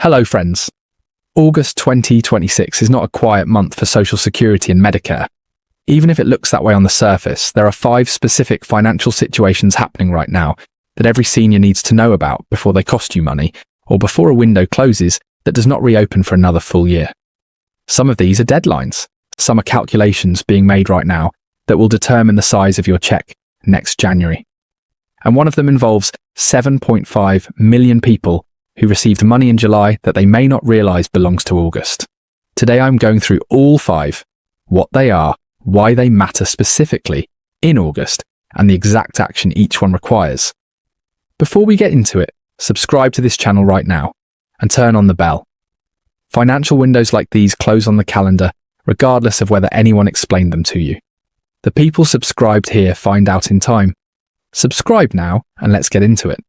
Hello friends. August 2026 is not a quiet month for Social Security and Medicare. Even if it looks that way on the surface, there are 5 specific financial situations happening right now that every senior needs to know about before they cost you money, or before a window closes that does not reopen for another full year. Some of these are deadlines. Some are calculations being made right now that will determine the size of your check next January. And one of them involves 7.5 million people who received money in July that they may not realize belongs to August. Today I'm going through all 5, what they are, why they matter specifically in August, and the exact action each one requires. Before we get into it, subscribe to this channel right now and turn on the bell. Financial windows like these close on the calendar regardless of whether anyone explained them to you. The people subscribed here find out in time. Subscribe now and let's get into it.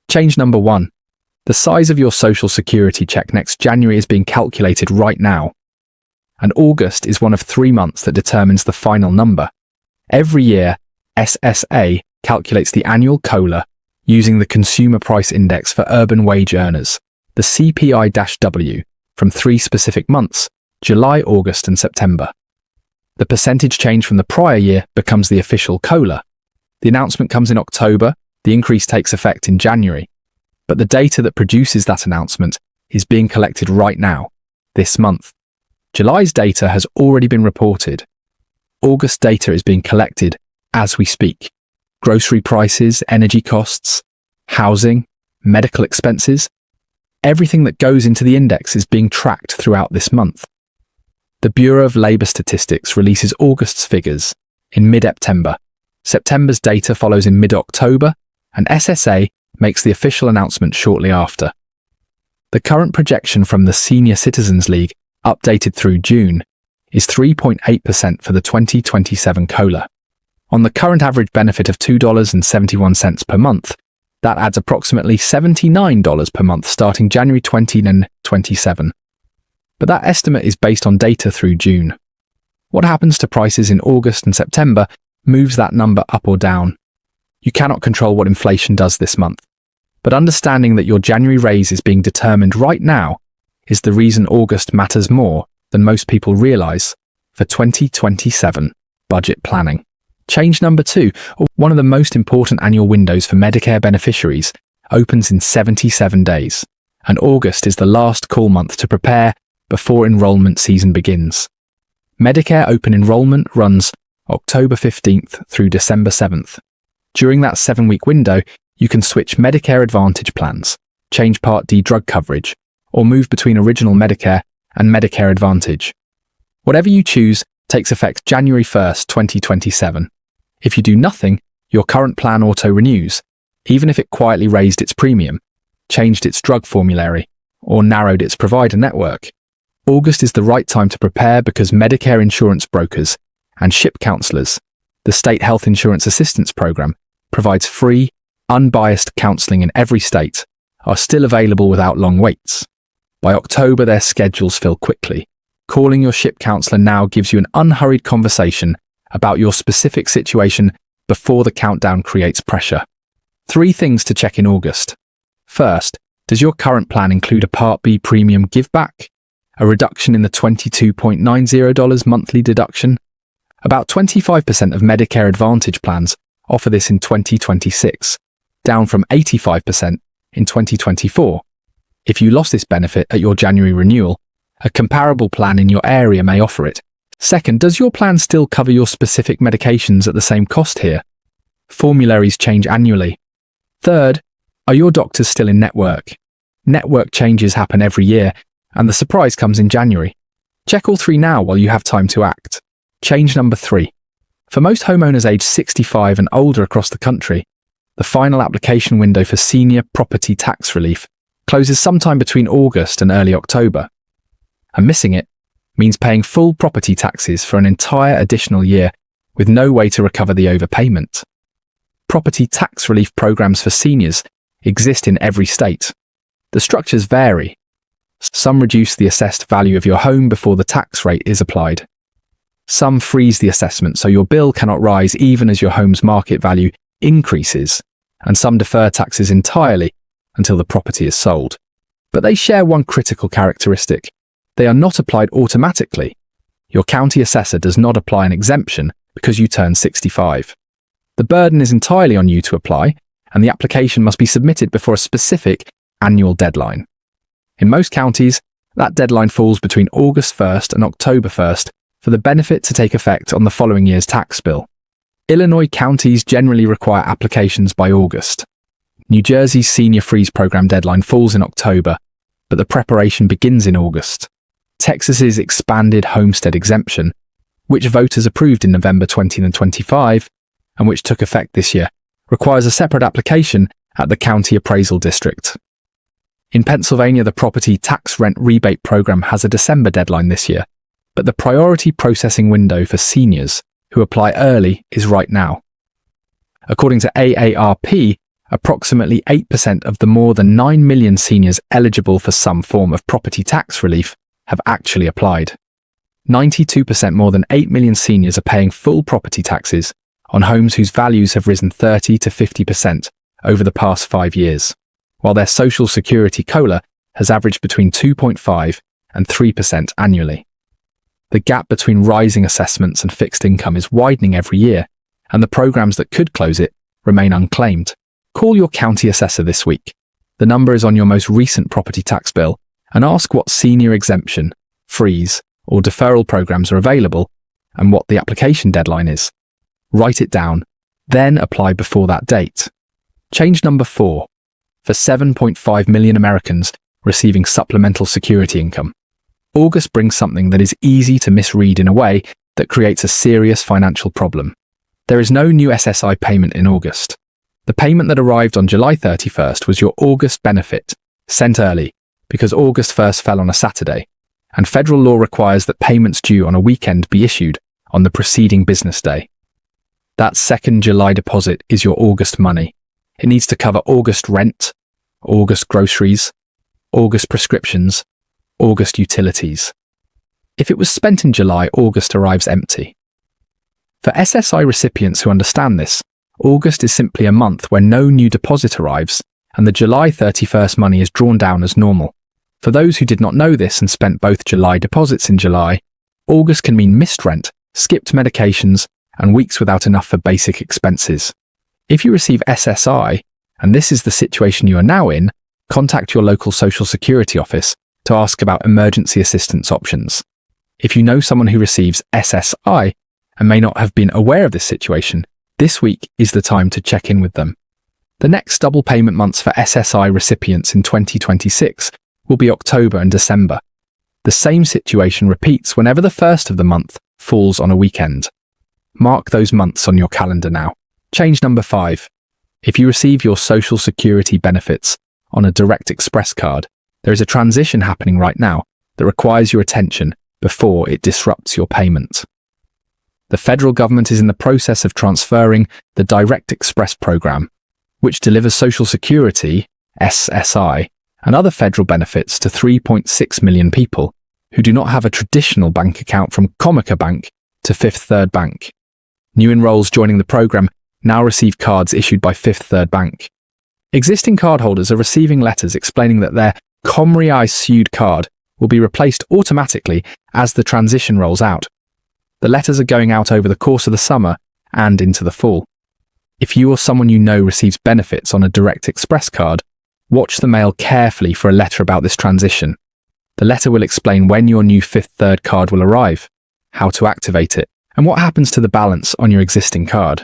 Change number 1. The size of your Social Security check next January is being calculated right now. And August is one of 3 months that determines the final number. Every year, SSA calculates the annual COLA using the Consumer Price Index for urban wage earners, the CPI-W, from 3 specific months, July, August, and September. The percentage change from the prior year becomes the official COLA. The announcement comes in October, the increase takes effect in January. But the data that produces that announcement is being collected right now, this month. July's data has already been reported. August data is being collected as we speak. Grocery prices, energy costs, housing, medical expenses, everything that goes into the index is being tracked throughout this month. The Bureau of Labor Statistics releases August's figures in mid-September. September's data follows in mid-October, and SSA makes the official announcement shortly after. The current projection from the Senior Citizens League, updated through June, is 3.8% for the 2027 COLA. On the current average benefit of $2.71 per month, that adds approximately $79 per month starting January 2027. But that estimate is based on data through June. What happens to prices in August and September moves that number up or down. You cannot control what inflation does this month. But understanding that your January raise is being determined right now is the reason August matters more than most people realize for 2027 budget planning. Change number 2, one of the most important annual windows for Medicare beneficiaries, opens in 77 days, and August is the last call month to prepare before enrollment season begins. Medicare open enrollment runs October 15th through December 7th. During that 7-week window, you can switch Medicare Advantage plans, change Part D drug coverage, or move between original Medicare and Medicare Advantage. Whatever you choose takes effect January 1st, 2027. If you do nothing, your current plan auto-renews, even if it quietly raised its premium, changed its drug formulary, or narrowed its provider network. August is the right time to prepare because Medicare insurance brokers and SHIP counselors, the State Health Insurance Assistance Program, provides free, unbiased counseling in every state, are still available without long waits. By October, their schedules fill quickly. Calling your SHIP counselor now gives you an unhurried conversation about your specific situation before the countdown creates pressure. 3 things to check in August. First, does your current plan include a Part B premium giveback? A reduction in the $22.90 monthly deduction? About 25% of Medicare Advantage plans offer this in 2026, down from 85% in 2024. If you lost this benefit at your January renewal, a comparable plan in your area may offer it. Second, does your plan still cover your specific medications at the same cost here? Formularies change annually. Third, are your doctors still in network? Network changes happen every year, and the surprise comes in January. Check all 3 now while you have time to act. Change number 3. For most homeowners aged 65 and older across the country, the final application window for senior property tax relief closes sometime between August and early October. And missing it means paying full property taxes for an entire additional year with no way to recover the overpayment. Property tax relief programs for seniors exist in every state. The structures vary. Some reduce the assessed value of your home before the tax rate is applied. Some freeze the assessment so your bill cannot rise even as your home's market value increases, and some defer taxes entirely until the property is sold. But they share one critical characteristic. They are not applied automatically. Your county assessor does not apply an exemption because you turn 65. The burden is entirely on you to apply, and the application must be submitted before a specific annual deadline. In most counties, that deadline falls between August 1st and October 1st for the benefit to take effect on the following year's tax bill. Illinois counties generally require applications by August. New Jersey's Senior Freeze Program deadline falls in October, but the preparation begins in August. Texas's expanded homestead exemption, which voters approved in November 2025 and which took effect this year, requires a separate application at the county appraisal district. In Pennsylvania, the property tax rent rebate program has a December deadline this year, but the priority processing window for seniors who apply early is right now. According to AARP, approximately 8% of the more than 9 million seniors eligible for some form of property tax relief have actually applied. 92% more than 8 million seniors are paying full property taxes on homes whose values have risen 30 to 50% over the past 5 years, while their Social Security COLA has averaged between 2.5 and 3% annually. The gap between rising assessments and fixed income is widening every year, and the programs that could close it remain unclaimed. Call your county assessor this week. The number is on your most recent property tax bill, and ask what senior exemption, freeze, or deferral programs are available and what the application deadline is. Write it down, then apply before that date. Change number 4. For 7.5 million Americans receiving supplemental security income, August brings something that is easy to misread in a way that creates a serious financial problem. There is no new SSI payment in August. The payment that arrived on July 31st was your August benefit, sent early, because August 1st fell on a Saturday, and federal law requires that payments due on a weekend be issued on the preceding business day. That second July deposit is your August money. It needs to cover August rent, August groceries, August prescriptions, August utilities. If it was spent in July, August arrives empty. For SSI recipients who understand this, August is simply a month where no new deposit arrives, and the July 31st money is drawn down as normal. For those who did not know this and spent both July deposits in July, August can mean missed rent, skipped medications, and weeks without enough for basic expenses. If you receive SSI, and this is the situation you are now in, contact your local Social Security office to ask about emergency assistance options. If you know someone who receives SSI and may not have been aware of this situation, this week is the time to check in with them. The next double payment months for SSI recipients in 2026 will be October and December. The same situation repeats whenever the first of the month falls on a weekend. Mark those months on your calendar now. Change number 5. If you receive your Social Security benefits on a Direct Express card, there is a transition happening right now that requires your attention before it disrupts your payment. The federal government is in the process of transferring the Direct Express program, which delivers Social Security, SSI, and other federal benefits to 3.6 million people who do not have a traditional bank account from Comerica Bank to Fifth Third Bank. New enrolls joining the program now receive cards issued by Fifth Third Bank. Existing cardholders are receiving letters explaining that their Comerica Sud card will be replaced automatically as the transition rolls out. The letters are going out over the course of the summer and into the fall. If you or someone you know receives benefits on a Direct Express card, watch the mail carefully for a letter about this transition. The letter will explain when your new Fifth Third card will arrive, how to activate it, and what happens to the balance on your existing card.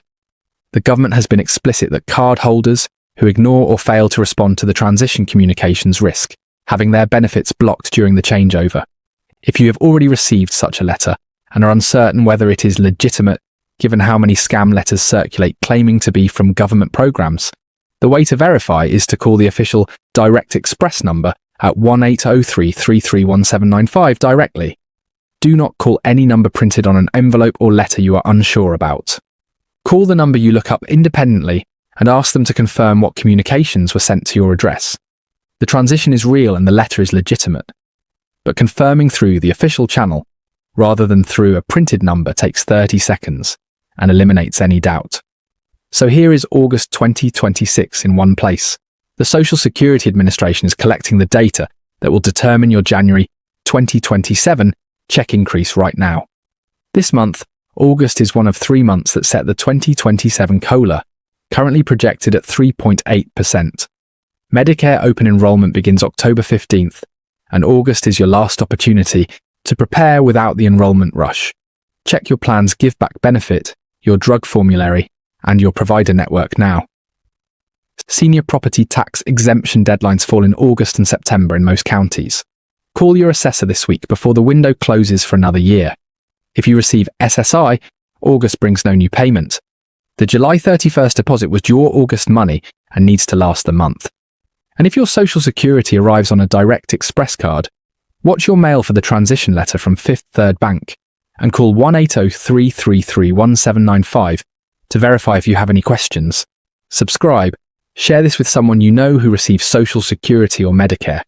The government has been explicit that card holders who ignore or fail to respond to the transition communications risk having their benefits blocked during the changeover. If you have already received such a letter and are uncertain whether it is legitimate, given how many scam letters circulate claiming to be from government programs, the way to verify is to call the official Direct Express number at 1-803-331795 directly. Do not call any number printed on an envelope or letter you are unsure about. Call the number you look up independently and ask them to confirm what communications were sent to your address. The transition is real and the letter is legitimate, but confirming through the official channel rather than through a printed number takes 30 seconds and eliminates any doubt. So here is August 2026 in one place. The Social Security Administration is collecting the data that will determine your January 2027 check increase right now. This month, August is one of 3 months that set the 2027 COLA, currently projected at 3.8%. Medicare open enrollment begins October 15th, and August is your last opportunity to prepare without the enrollment rush. Check your plan's give-back benefit, your drug formulary, and your provider network now. Senior property tax exemption deadlines fall in August and September in most counties. Call your assessor this week before the window closes for another year. If you receive SSI, August brings no new payment. The July 31st deposit was your August money and needs to last the month. And if your Social Security arrives on a direct express card, watch your mail for the transition letter from Fifth Third Bank and call 1-80333-1795 to verify if you have any questions. Subscribe. Share this with someone you know who receives Social Security or Medicare.